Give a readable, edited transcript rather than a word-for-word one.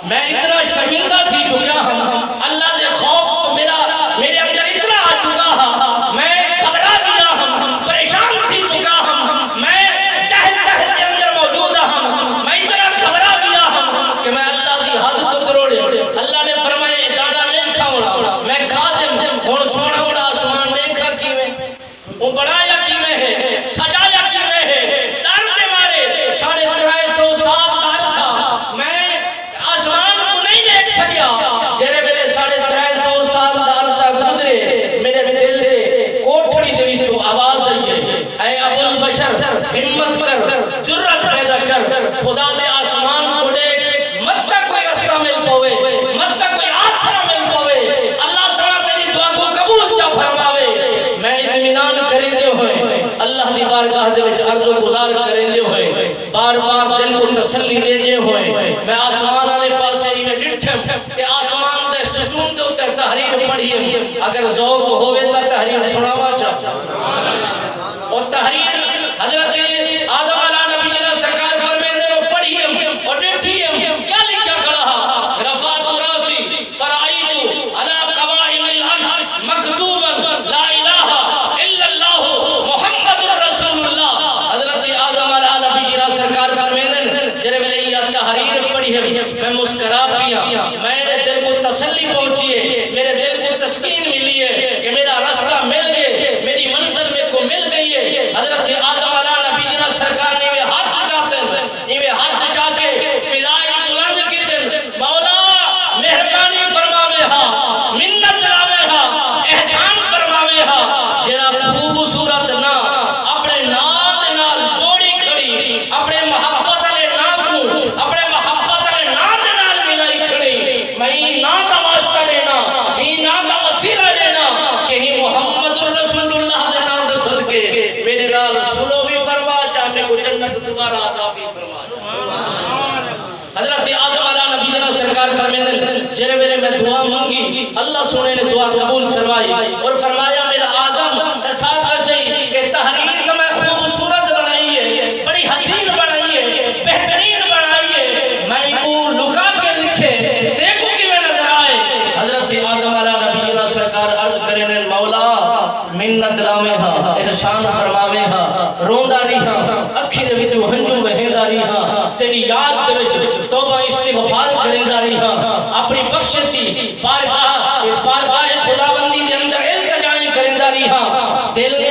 میں اتنا شرمندہ تھی چکا ہوں، اللہ دے خوف میرے اندر اتنا آ چکا ہوں، میں گھبرا گیا ہوں، پریشان تھی چکا ہوں، میں جہل کے اندر موجود ہوں، میں اتنا گھبرا گیا ہوں کہ میں اللہ دی حد کو تروڑے۔ اللہ نے فرمایا دانا نہیں کھاؤنا، میں کھا دیں ہون سونا بڑا آسمان نہیں کھا کی میں، وہ بڑایا کی میں ہے، سجایا کی میں ہے، ڈر دے مارے 350 سال عرصہ میں آسمان کو نہیں دیکھ سکیا، جیرے میرے 350 سال عرصہ گزرے، میرے دل دے کوٹھڑی دے وچوں آواز آئی ہے، اے ابو البشر ہمت کر، جرت پیدا کر، خدا دے آسمان کو دیکھ، مت تک کوئی رستہ مل پوے، مت تک کوئی آسرا مل پوے، اللہ تعالیٰ تیری دعا کو قبول جا فرماوے۔ میں اطمینان کریں دے ہوئے اللہ دی بارگاہ دے وچ عرض و گزار کریں دے ہوئے، بار بار دل کو تسلی دے دے ہوئے، میں آسمان والے پاسے ہی میں ڈٹھم کہ آسمان دے ستون دے اتر تحریر پڑھیے، اگر ذوق ہوئے تا تحریر سناوا چاہتا اور تحریر حضرت آدم علیہ نبی جنہ سرکار فرمیندے رو پڑھیے اور ڈٹھیے، کیا لکھا کڑا رفعت راسی فرائیت علی قوائم العرش مکتوبا لا الہ الا اللہ محمد رسول اللہ۔ حضرت آدم علیہ نبی جنہ سرکار فرمیندے جرے میں نے یہ تحریر پڑھی ہے، میں مسکرا پیا، میرے دل کو تسلی پہنچی ہے، میرے دل کو تسکین ملی ہے کہ میرا راستہ مل گئے، میری منزل میں کو مل گئی ہے۔ حضرت آدم علیہ نبی جنہ سرکار نے یہ ہاتھ چاہتے ہیں، یہ ہاتھ چاہ کے فضائی بلند کی دن مولا مہربانی فرماوے ہاں، منت لاوے ہاں، احسان فرماوے ہاں، جنہ خوبصورت نا اپنے نام دے نال جوڑی کھڑی، اپنے محبت علی نام کو اپنے محبت علی نام دے نال ملائی کھڑی، میں ہی نام دا واسطہ لینا، ہی نام دا وسیلہ لینا کہ ہی محمد رسول اللہ دے نام دے صدقے میرے نال سلو بھی فرما چاہتے کو جنت دوبارہ عطا بھی فرما۔ حضرت آدم علیہ نبی جنہ سرکار فرمیندے جنہیں میرے میں دعا مانگی، اللہ سنے نے دعا قبول فرمائی اور فرمایا میرا آدم ساتھ ایسے کہ تحریر کا میں خوبصورت بنائی ہے، بڑی حسین بنائی ہے، بہترین بنائی ہے، میں کو لکا کے لکھے دیکھو کہ میں نظر آئے۔ حضرت آدم علیہ نبی جنہ سرکار عرض کرنے مولا منت لاوے ہاں، احسان فرماوے ہاں، رونداری ہاں، اکھی دے وچوں ہنجو وہینداری ہاں، تیری یاد دے وچ توبہ استغفار کرینداری ہاں، اپنی بخشتی بارگاہ خداوندی دے اندر التجائی کرینداری ہاں، دل نے